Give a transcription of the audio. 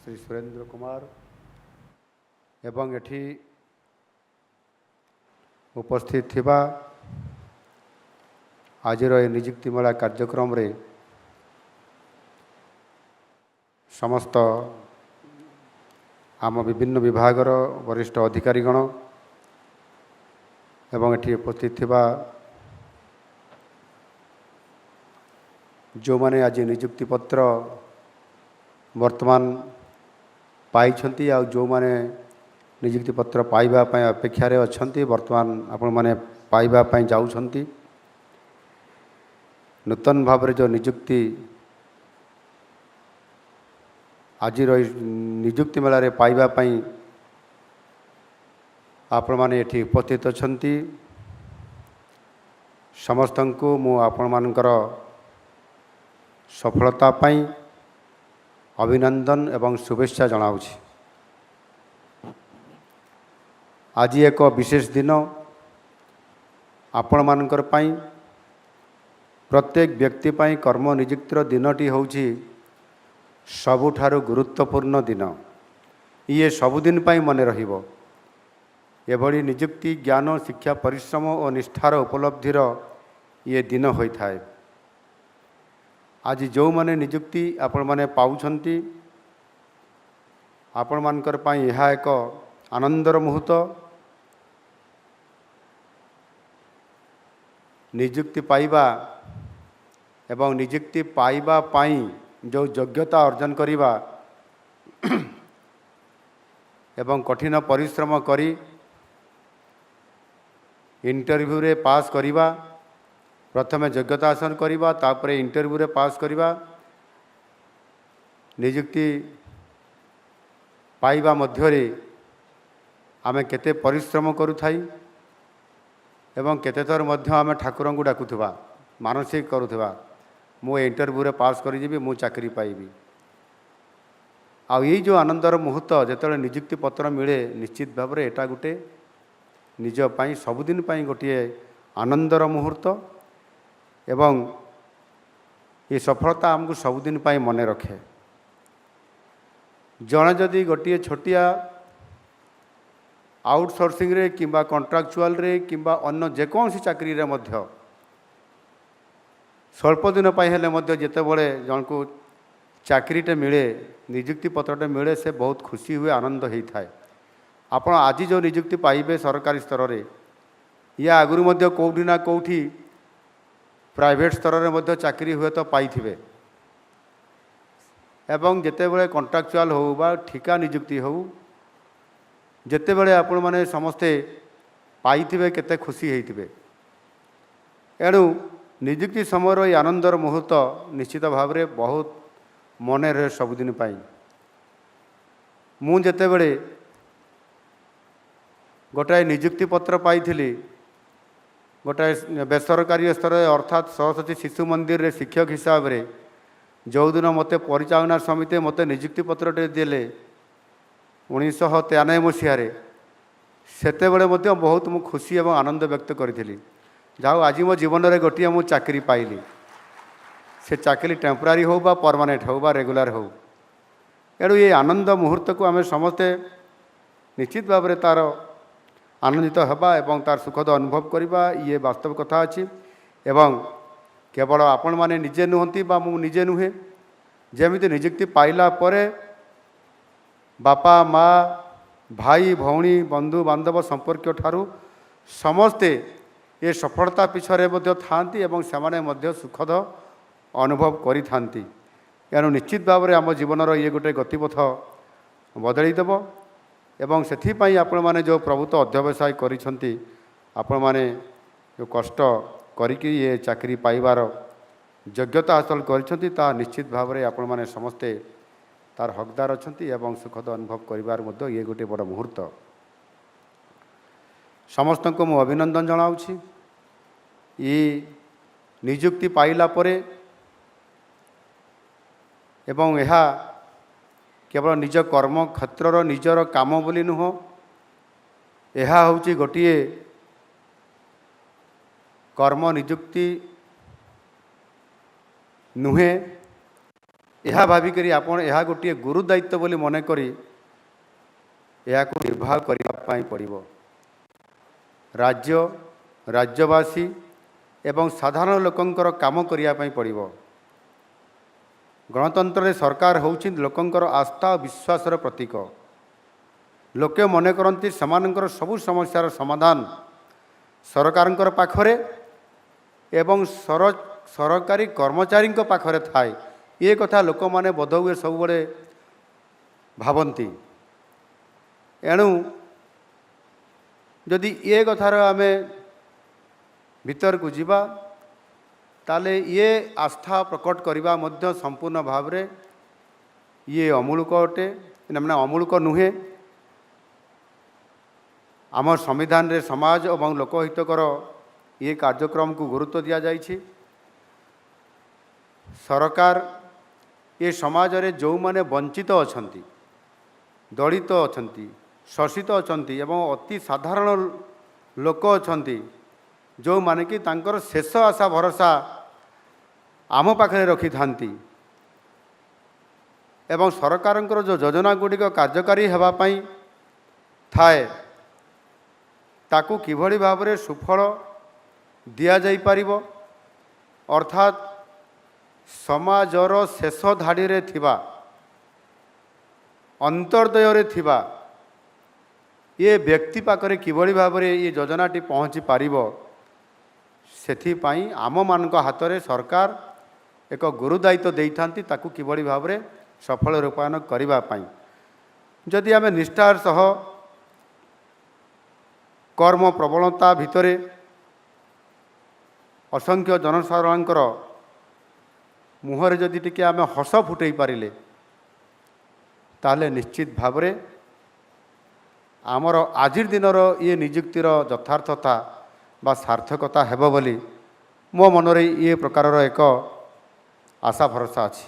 श्री सुरेंद्र कुमार एवं एठी उपस्थित थिबा आजिर ए नियुक्ति मेला कार्यक्रम रे समस्त आम विभिन्न विभागर वरिष्ठ अधिकारीगण एवं एठी उपस्थित थिबा जो माने आज नियुक्ति पत्र वर्तमान पाई आ जो माने नियुक्ति पत्र पाइबा पय अपेक्षा रे अछंती वर्तमान आपण माने पाइबा पय जाउछंती। नूतन भाव रे जो नियुक्ति आज नियुक्ति मेला रे पाइबा पय आपण माने एठी उपस्थित अछंती। समस्तंकु मु आपण मानकर सफलता पय अभिनंदन एवं शुभेच्छा जनाऊछि। आज एक विशेष दिन आपण मानकर पय प्रत्येक व्यक्ति पय कर्म नियुक्तिर दिनटी होछि सबुठारु गुरुत्वपूर्ण दिन। ये सबुदिन पय मने रहिबो। एभली नियुक्ति ज्ञान शिक्षा परिश्रम और निष्ठार उपलब्धिर ये दिन होइथाय। आज जो माने नियुक्ति आपण माने पाउछंती आपण मानकर पय यह एक आनंदर मुहूर्त। नियुक्ति पाइबा एवं नियुक्ति पाइबा पय जो योग्यता अर्जन करिबा एवं कठिन परिश्रम करी इंटरव्यू रे पास करिबा प्रथमे योग्यता हासिल करिबा तापरे इंटरव्यू रे पास करिबा नियुक्ति पाइबा मध्यरे आमे केते परिश्रम करूथाई एवं केते थर मध्य आमे ठाकुरन को डाकुथबा मानसिक करूथबा मु इंटरव्यू रे पास करि जेबी मु चाकरी पाइबी। आ ये जो आनंदर मुहूर्त जेतले नियुक्ति पत्र मिले निश्चित भाव रे एटा गुटे निज पई सबुदिन पई गोटे आनंदर मुहूर्त एवं ये सफलता आमको सबुदिन पई मने रखे। जड़े जदि गोटे छोटिया आउटसोर्सिंग रे किंबा कॉन्ट्रैक्चुअल रे किंबा अन्य जेकोसी चाकरी रे मध्य स्वल्प दिन पई हेले मध्य जेते बळे जन को चाकरीटे मिले नियुक्ति पत्रटे मिले से बहुत खुशी हुए आनंद होई थाए। आपण आज जो नियुक्ति पाइबे सरकारी स्तर रे या आगुरी मध्य कोठी ना कोठी प्राइवेट स्तर रे मध्य चाकरी हुए तो पाइथिबे एवं जेते बळे कॉन्ट्रैक्चुअल हो बा ठिका नियुक्ति हो जेते बळे आपण माने समस्ते पाइथिबे केते खुशी हेइथिबे। एणु नियुक्ति समय ये आनंदर मुहूर्त निश्चित भाव रे बहुत मने रहे सबुदिन पाई। मु जेते बळे गोटाए नियुक्ति पत्र पाइथिली गोटाए बेसरकारी स्तर अर्थात सरस्वती शिशु मंदिर रे शिक्षक हिसाब रे जो दिन मते परिचालना समिति मते नियुक्ति पत्रटे देले 1993 मसीह सेते बळे मते बहुत मु खुशी एवं आनंद व्यक्त करिथिली। जाओ आज मो जीवन रे गोटिया मु चाकरी पाइली से चाकरी टेम्परारी हो बा परमानेंट हो बा रेगुलर हो। एणु ये आनंद मुहूर्त को आम समस्ते निश्चित भाव में तार आनंदित हवा एवं तार सुखद अनुभव करवा ये वास्तव कथा अच्छी एवं केवल आपण माने निजे नुहंती बा मु निजे नुहे जेमिति नियुक्ति पाइला परे बापा माँ भाई भौणी बंधु बांधव संपर्क ठारू समस्ते ये सफलता पिछरे मध्य थांती एवं सेमाने मध्य सुखद अनुभव करि थांती। एणु निश्चित भाव में आम जीवन ये गोटे गतिपथ बदलईदेव एवं से आपण माने जो प्रभुत्व अध्यवसाय करिसेंती आपण माने जो कष्ट करिकि ये चाकरी पाइबार योग्यता हासिल करिसेंती ता निश्चित भाव में आपण माने समस्ते तार हकदार अछंती एवं सुखद अनुभव करिबार मध्य ये गोटे बड़ मुहूर्त। समस्त को मु अभिनंदन जनाऊछि। ये नियुक्ति पाइला परे एवं यह केवल निज कर्म क्षेत्रर निजर काम बोली नुह यह हूँ गोटे कर्म नियुक्ति नुहे ଏହା ଭାବିକରି ଆପଣ ଏହା ଗୋଟିଏ ଗୁରୁ ଦାୟିତ୍ୱ ବୋଲି ମନେକରି ଏହାକୁ ନିର୍ବାହ କରିବା ପାଇଁ ପଡ଼ିବ। ରାଜ୍ୟ ରାଜ୍ୟବାସୀ ଏବଂ ସାଧାରଣ ଲୋକଙ୍କର କାମ କରିବା ପାଇଁ ପଡ଼ିବ। ଗଣତନ୍ତ୍ରରେ ସରକାର ହେଉଛି ଲୋକଙ୍କର ଆସ୍ଥା ଓ ବିଶ୍ୱାସର ପ୍ରତୀକ। ଲୋକେ ମନେ କରନ୍ତି ସେମାନଙ୍କର ସବୁ ସମସ୍ୟାର ସମାଧାନ ସରକାରଙ୍କର ପାଖରେ ଏବଂ ସରକାରୀ କର୍ମଚାରୀଙ୍କ ପାଖରେ ଥାଏ। ଏ କଥା ଲୋକମାନେ ବୋଧହୁଏ ସବୁବେଳେ ଭାବନ୍ତି। ଏଣୁ ଯଦି ଏ କଥାର ଆମେ ଭିତରକୁ ଯିବା ତାହେଲେ ଇଏ ଆସ୍ଥା ପ୍ରକଟ କରିବା ମଧ୍ୟ ସମ୍ପୂର୍ଣ୍ଣ ଭାବରେ ଇଏ ଅମୂଳକ ଅଟେ, ମାନେ ଅମୂଳକ ନୁହେଁ। ଆମ ସମ୍ବିଧାନରେ ସମାଜ ଏବଂ ଲୋକହିତକର ଇଏ କାର୍ଯ୍ୟକ୍ରମକୁ ଗୁରୁତ୍ୱ ଦିଆଯାଇଛି। ସରକାର ଏ ସମାଜରେ ଯେଉଁମାନେ ବଞ୍ଚିତ ଅଛନ୍ତି, ଦଳିତ ଅଛନ୍ତି, ଶୋଷିତ ଅଛନ୍ତି ଏବଂ ଅତି ସାଧାରଣ ଲୋକ ଅଛନ୍ତି, ଯେଉଁମାନେ କି ତାଙ୍କର ଶେଷ ଆଶା ଭରସା ଆମ ପାଖରେ ରଖିଥାନ୍ତି ଏବଂ ସରକାରଙ୍କର ଯେଉଁ ଯୋଜନା ଗୁଡ଼ିକ କାର୍ଯ୍ୟକାରୀ ହେବା ପାଇଁ ଥାଏ ତାକୁ କିଭଳି ଭାବରେ ସୁଫଳ ଦିଆଯାଇପାରିବ, ଅର୍ଥାତ୍ ସମାଜର ଶେଷ ଧାଡ଼ିରେ ଥିବା, ଅନ୍ତର୍ଦ୍ଦୟରେ ଥିବା ଏ ବ୍ୟକ୍ତି ପାଖରେ କିଭଳି ଭାବରେ ଏ ଯୋଜନାଟି ପହଞ୍ଚି ପାରିବ, ସେଥିପାଇଁ ଆମମାନଙ୍କ ହାତରେ ସରକାର ଏକ ଗୁରୁ ଦାୟିତ୍ୱ ଦେଇଥାନ୍ତି ତାକୁ କିଭଳି ଭାବରେ ସଫଳ ରୂପାୟନ କରିବା ପାଇଁ। ଯଦି ଆମେ ନିଷ୍ଠାର ସହ କର୍ମ ପ୍ରବଣତା ଭିତରେ ଅସଂଖ୍ୟ ଜନସାଧାରଣଙ୍କର ମୁହଁରେ ଯଦି ଟିକେ ଆମେ ହସ ଫୁଟେଇ ପାରିଲେ ତାହେଲେ ନିଶ୍ଚିତ ଭାବରେ ଆମର ଆଜିର ଦିନର ଇଏ ନିଯୁକ୍ତିର ଯଥାର୍ଥତା ବା ସାର୍ଥକତା ହେବ ବୋଲି ମୋ ମନରେ ଏ ପ୍ରକାରର ଏକ ଆଶା ଭରସା ଅଛି।